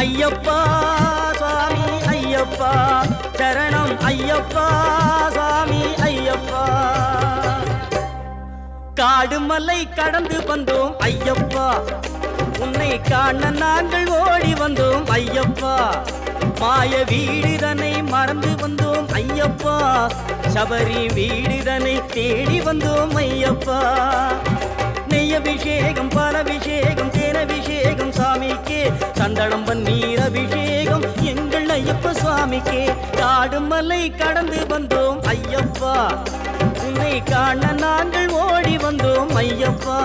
ஐயப்பா சுவாமி ஐயப்பா சரணம் ஐயப்பா சுவாமி ஐயப்பா காடு மலை கடந்து வந்தோம் ஐயப்பா உன்னை காண நாங்கள் ஓடி வந்தோம் ஐயப்பா மாய வீடுதனை மறந்து வந்தோம் ஐயப்பா சபரி வீடுதனை தேடி வந்தோம் ஐயப்பா நெய்யபிஷேகம் பாலபிஷேகம் தேனபிஷேகம் சாமிக்கே சந்தனம் பன்னீர் அபிஷேகம் எங்கள் ஐயப்ப சுவாமிக்கே காடு மலை கடந்து வந்தோம் ஐயப்பா உன்னை காண நாங்கள் ஓடி வந்தோம் ஐயப்பா